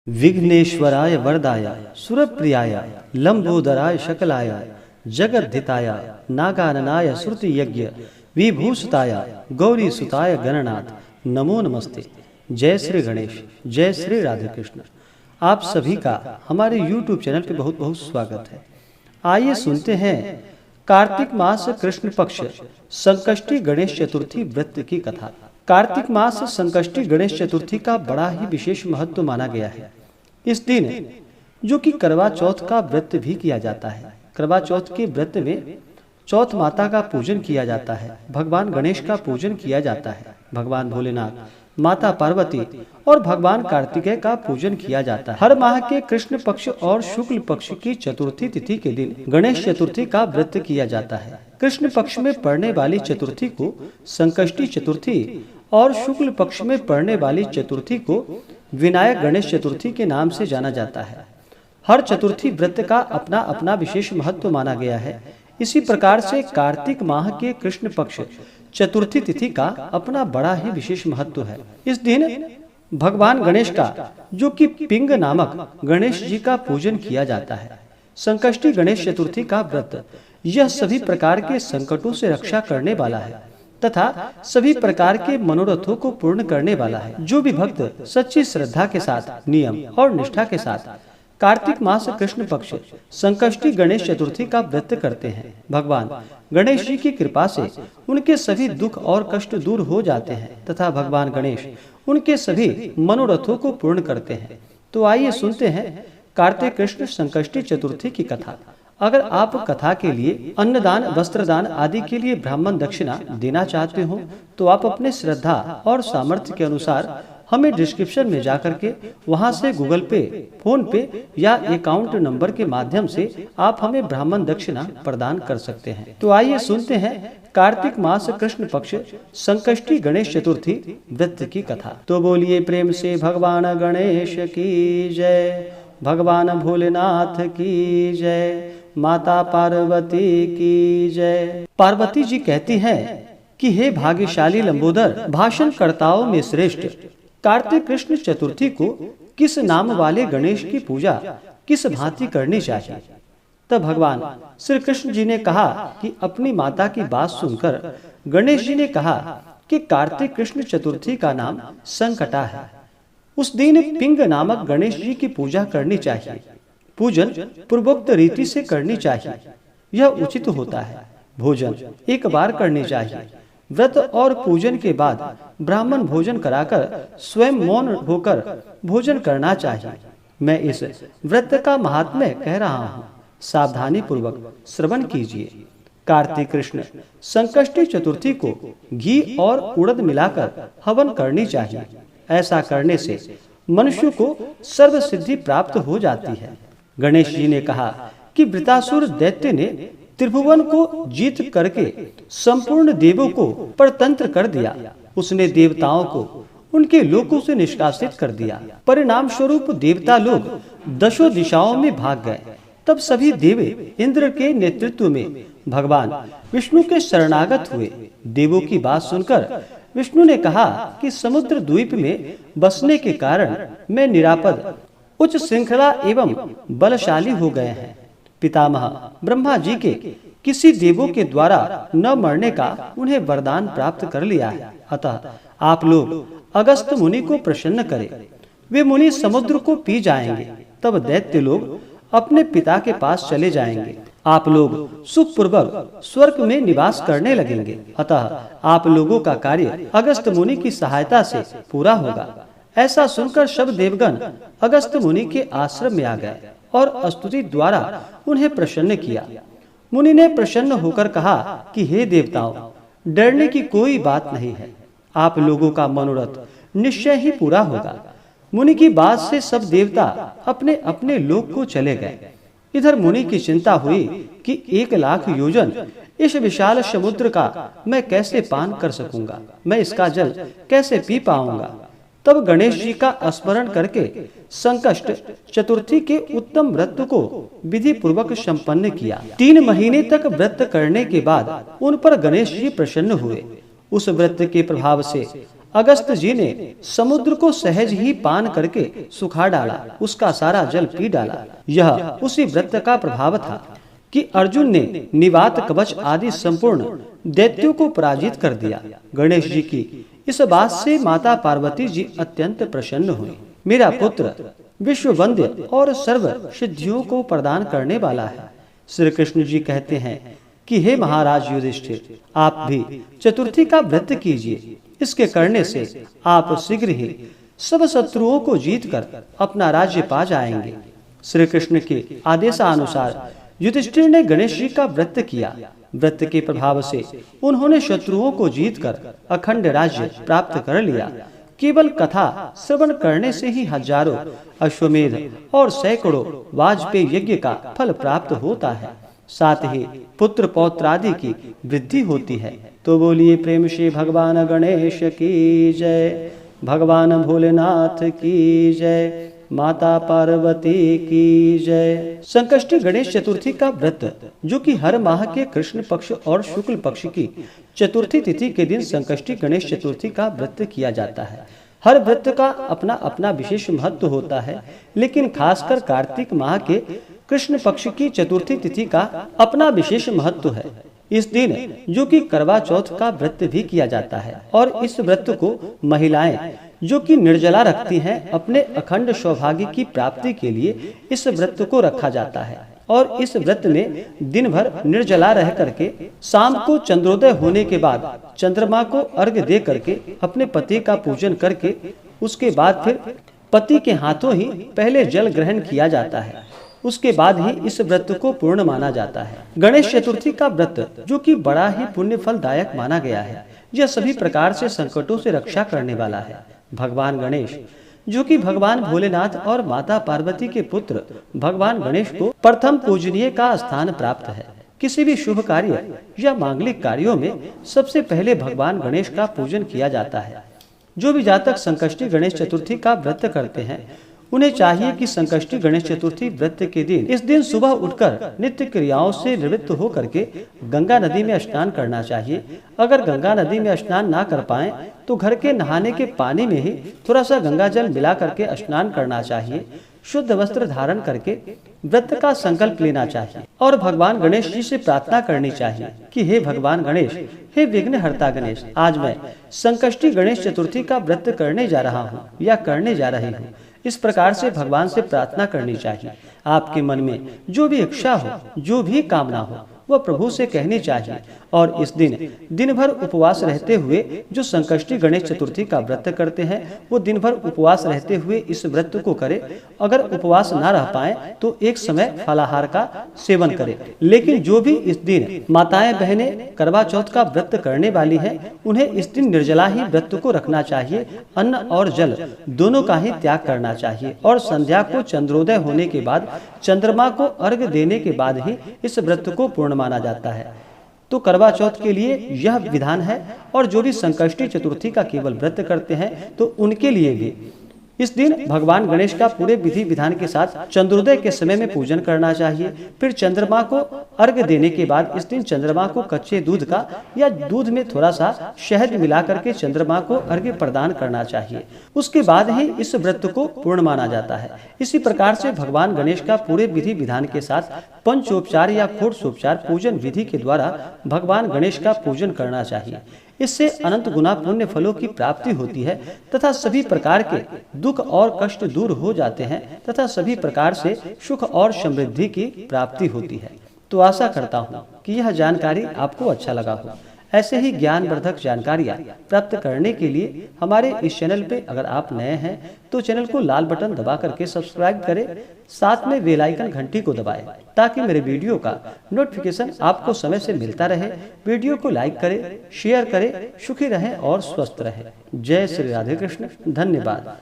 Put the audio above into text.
विघ्नेश्वराय वरदाय सुरप्रियाय लंबोदराय शकलाय जगद्धिताय नागाननाय श्रुति यज्ञ विभूषिताय गौरी सुताय गणनाथ नमो नमस्ते। जय श्री गणेश, जय श्री राधे कृष्ण। आप सभी का हमारे YouTube चैनल पे बहुत बहुत स्वागत है। आइए सुनते हैं कार्तिक मास कृष्ण पक्ष संकष्टी गणेश चतुर्थी व्रत की कथा। कार्तिक मास संकष्टी गणेश चतुर्थी का बड़ा ही विशेष महत्व माना गया है। इस दिन जो कि करवा चौथ का व्रत भी किया जाता है। करवा चौथ के व्रत में चौथ माता का पूजन किया जाता है, भगवान गणेश का पूजन किया जाता है, भगवान भोलेनाथ, माता पार्वती और भगवान कार्तिकेय का पूजन किया जाता है। हर माह के कृष्ण पक्ष और शुक्ल पक्ष की चतुर्थी तिथि के दिन गणेश चतुर्थी का व्रत किया जाता है। कृष्ण पक्ष में पड़ने वाली चतुर्थी को संकष्टी चतुर्थी और शुक्ल पक्ष में पड़ने वाली चतुर्थी को विनायक गणेश चतुर्थी के नाम से जाना जाता है। हर चतुर्थी व्रत का अपना अपना विशेष महत्व माना गया है। इसी प्रकार से कार्तिक माह के कृष्ण पक्ष चतुर्थी तिथि का अपना बड़ा ही विशेष महत्व है। इस दिन भगवान गणेश का जो कि पिंग नामक गणेश जी का पूजन किया जाता है। संकष्टी गणेश चतुर्थी का व्रत यह सभी प्रकार के संकटों से रक्षा करने वाला है तथा सभी प्रकार के मनोरथों को पूर्ण करने वाला है। जो भी भक्त सच्ची श्रद्धा के साथ, नियम और निष्ठा के साथ कार्तिक मास कृष्ण पक्ष संकष्टी गणेश चतुर्थी का व्रत करते हैं, भगवान गणेश जी की कृपा से उनके सभी दुख और कष्ट दूर हो जाते हैं तथा भगवान गणेश उनके सभी मनोरथों को पूर्ण करते हैं। तो आइए सुनते हैं कार्तिक कृष्ण संकष्टी चतुर्थी की कथा। अगर आप कथा के लिए अन्नदान, वस्त्रदान आदि के लिए ब्राह्मण दक्षिणा देना चाहते हो तो आप अपने श्रद्धा और सामर्थ्य के अनुसार हमें डिस्क्रिप्शन में जाकर के वहां से गूगल पे, फोन पे या अकाउंट नंबर के माध्यम से आप हमें ब्राह्मण दक्षिणा प्रदान कर सकते हैं। तो आइए सुनते हैं कार्तिक मास कृष्ण पक्ष संकष्टी गणेश चतुर्थी व्रत की कथा। तो बोलिए प्रेम से भगवान गणेश की जय, भगवान भोलेनाथ की जय, माता पार्वती की जय। पार्वती जी कहती हैं कि हे भाग्यशाली लंबोदर, भाषण कर्ताओं में श्रेष्ठ कार्तिक कृष्ण चतुर्थी को किस नाम वाले गणेश की पूजा किस भांति करनी चाहिए। तब भगवान श्री कृष्ण जी ने कहा कि अपनी माता की बात सुनकर गणेश जी ने कहा कि कार्तिक कृष्ण चतुर्थी का नाम संकटा है। उस दिन पिंग नामक गणेश जी की पूजा करनी चाहिए। पूजन पूर्वोक्त रीति से करनी चाहिए, यह उचित होता है। भोजन एक बार करनी चाहिए। व्रत और पूजन के बाद ब्राह्मण भोजन कराकर स्वयं मौन होकर भोजन करना चाहिए। मैं इस व्रत का महात्म्य कह रहा हूँ, सावधानी पूर्वक श्रवण कीजिए। कार्तिक कृष्ण संकष्टी चतुर्थी को घी और उड़द मिलाकर हवन करनी चाहिए। ऐसा करने से मनुष्य को सर्व सिद्धि प्राप्त हो जाती है। गणेश जी ने कहा कि वृतासुर दैत्य ने त्रिभुवन को जीत करके संपूर्ण देवों को परतंत्र कर दिया। उसने देवताओं को उनके लोकों से निष्कासित कर दिया। परिणाम स्वरूप देवता लोग दशों दिशाओं में भाग गए। तब सभी देव इंद्र के नेतृत्व में भगवान विष्णु के शरणागत हुए। देवों की बात सुनकर विष्णु ने कहा कि समुद्र द्वीप में बसने के कारण मैं निरापद, उच्च श्रृंखला एवं बलशाली हो गए हैं। पितामह ब्रह्मा जी के किसी देवों के द्वारा न मरने का उन्हें वरदान प्राप्त कर लिया है। अतः आप लोग अगस्त मुनि को प्रसन्न करें। वे मुनि समुद्र को पी जाएंगे। तब दैत्य लोग अपने पिता के पास चले जाएंगे। आप लोग सुखपूर्वक स्वर्ग में निवास करने लगेंगे। अतः आप लोगों का कार्य अगस्त मुनि की सहायता से पूरा होगा। ऐसा सुनकर सब देवगण अगस्त मुनि के आश्रम में आ गए और स्तुति द्वारा उन्हें प्रसन्न किया। मुनि ने प्रसन्न होकर कहा कि हे देवताओं, डरने की कोई बात नहीं है। आप लोगों का मनोरथ निश्चय ही पूरा होगा। मुनि की बात से सब देवता अपने अपने लोक को चले गए। इधर मुनि की चिंता हुई कि 1,00,000 योजन इस विशाल समुद्र का मैं कैसे पान कर सकूंगा, मैं इसका जल कैसे पी पाऊंगा। तब गणेश जी का स्मरण करके संकष्ट चतुर्थी के उत्तम व्रत को विधि पूर्वक संपन्न किया। 3 महीने तक व्रत करने के बाद उन पर गणेश जी प्रसन्न हुए। उस व्रत के प्रभाव से अगस्त जी ने समुद्र को सहज ही पान करके सुखा डाला, उसका सारा जल पी डाला। यह उसी व्रत का प्रभाव था कि अर्जुन ने निवात कवच आदि संपूर्ण दैत्यों को पराजित कर दिया। गणेश जी की इस बात से माता पार्वती जी अत्यंत प्रसन्न हुई। मेरा पुत्र विश्व वंद्य और सर्व सिद्धियों को प्रदान करने वाला है। श्री कृष्ण जी कहते हैं कि हे महाराज युधिष्ठिर, आप भी चतुर्थी का व्रत कीजिए। इसके करने से आप शीघ्र ही सब शत्रुओं को जीतकर अपना राज्य पा जाएंगे। श्री कृष्ण के आदेशानुसार युधिष्ठिर ने गणेश जी का व्रत किया। व्रत के प्रभाव से उन्होंने शत्रुओं को जीतकर अखंड राज्य प्राप्त कर लिया। केवल कथा श्रवण करने से ही हजारों अश्वमेध और सैकड़ों वाजपेयी यज्ञ का फल प्राप्त होता है, साथ ही पुत्र पौत्र आदि की वृद्धि होती है। तो बोलिए प्रेम से भगवान गणेश की जय, भगवान भोलेनाथ की जय, माता पार्वती की जय। संकष्टी गणेश चतुर्थी का व्रत, जो कि हर माह के कृष्ण पक्ष और शुक्ल पक्ष की चतुर्थी तिथि के दिन संकष्टी गणेश चतुर्थी का व्रत किया जाता है। हर व्रत का अपना अपना विशेष महत्व होता है, लेकिन खासकर कार्तिक माह के कृष्ण पक्ष की चतुर्थी तिथि का अपना विशेष महत्व है। इस दिन जो कि करवा चौथ का व्रत भी किया जाता है, और इस व्रत को महिलाएं जो कि निर्जला रखती हैं, अपने अखंड सौभाग्य की प्राप्ति के लिए इस व्रत को रखा जाता है। और इस व्रत में दिन भर निर्जला रह करके शाम को चंद्रोदय होने के बाद चंद्रमा को अर्घ्य दे करके अपने पति का पूजन करके उसके बाद फिर पति के हाथों ही पहले जल ग्रहण किया जाता है। उसके बाद ही इस व्रत को पूर्ण माना जाता है। गणेश चतुर्थी का व्रत, जो कि बड़ा ही पुण्य फलदायक माना गया है, यह सभी प्रकार से संकटों से रक्षा करने वाला है। भगवान गणेश, जो कि भगवान भोलेनाथ और माता पार्वती के पुत्र भगवान गणेश को प्रथम पूजनीय का स्थान प्राप्त है। किसी भी शुभ कार्य या मांगलिक कार्यों में सबसे पहले भगवान गणेश का पूजन किया जाता है। जो भी जातक संकष्टी गणेश चतुर्थी का व्रत करते हैं, उन्हें चाहिए कि संकष्टी गणेश चतुर्थी व्रत के दिन इस दिन सुबह उठकर नित्य क्रियाओं से निवृत्त होकर के गंगा नदी में स्नान करना चाहिए। अगर गंगा नदी में स्नान ना कर पाए तो घर के नहाने के पानी में ही थोड़ा सा गंगा जल मिला करके स्नान करना चाहिए। शुद्ध वस्त्र धारण करके व्रत का संकल्प लेना चाहिए और भगवान गणेश जी से प्रार्थना करनी चाहिए कि हे भगवान गणेश, हे विघ्नहर्ता गणेश, आज मैं संकष्टी गणेश चतुर्थी का व्रत करने जा रहा हूँ या करने जा रही हूँ। इस प्रकार से भगवान से प्रार्थना करनी चाहिए। आपके मन में जो भी इच्छा हो, जो भी कामना हो, वह प्रभु से कहनी चाहिए। और इस दिन दिन भर उपवास रहते हुए जो संकष्टी गणेश चतुर्थी का व्रत करते हैं, वो दिन भर उपवास रहते हुए इस व्रत को करें। अगर उपवास ना रह पाए तो एक समय फलाहार का सेवन करें। लेकिन जो भी इस दिन माताएं बहनें करवा चौथ का व्रत करने वाली हैं, उन्हें इस दिन निर्जला ही व्रत को रखना चाहिए। अन्न और जल दोनों का ही त्याग करना चाहिए और संध्या को चंद्रोदय होने के बाद चंद्रमा को अर्घ्य देने के बाद ही इस व्रत को पूर्ण माना जाता है। तो करवा चौथ के लिए यह विधान है, और जो भी संकष्टी चतुर्थी का केवल व्रत करते हैं तो उनके लिए भी इस दिन भगवान गणेश का पूरे विधि विधान के साथ चंद्रोदय के समय में पूजन करना चाहिए। फिर चंद्रमा को अर्घ्य देने के बाद इस दिन चंद्रमा को कच्चे दूध का या दूध में थोड़ा सा शहद मिला करके चंद्रमा को अर्घ्य प्रदान करना चाहिए। उसके बाद ही इस व्रत को पूर्ण माना जाता है। इसी प्रकार से भगवान गणेश का पूरे विधि विधान के साथ पंचोपचार या षोडशोपचार पूजन विधि के द्वारा भगवान गणेश का पूजन करना चाहिए। इससे अनंत गुना पुण्य फलों की प्राप्ति होती है तथा सभी प्रकार के दुख और कष्ट दूर हो जाते हैं तथा सभी प्रकार से सुख और समृद्धि की प्राप्ति होती है। तो आशा करता हूँ कि यह जानकारी आपको अच्छा लगा हो। ऐसे ही ज्ञानवर्धक जानकारियाँ प्राप्त करने के लिए हमारे इस चैनल पे अगर आप नए हैं तो चैनल को लाल बटन दबा करके सब्सक्राइब करें, साथ में बेल आइकन घंटी को दबाएं ताकि मेरे वीडियो का नोटिफिकेशन आपको समय से मिलता रहे। वीडियो को लाइक करें, शेयर करें, सुखी रहें और स्वस्थ रहें। जय श्री राधे कृष्ण। धन्यवाद।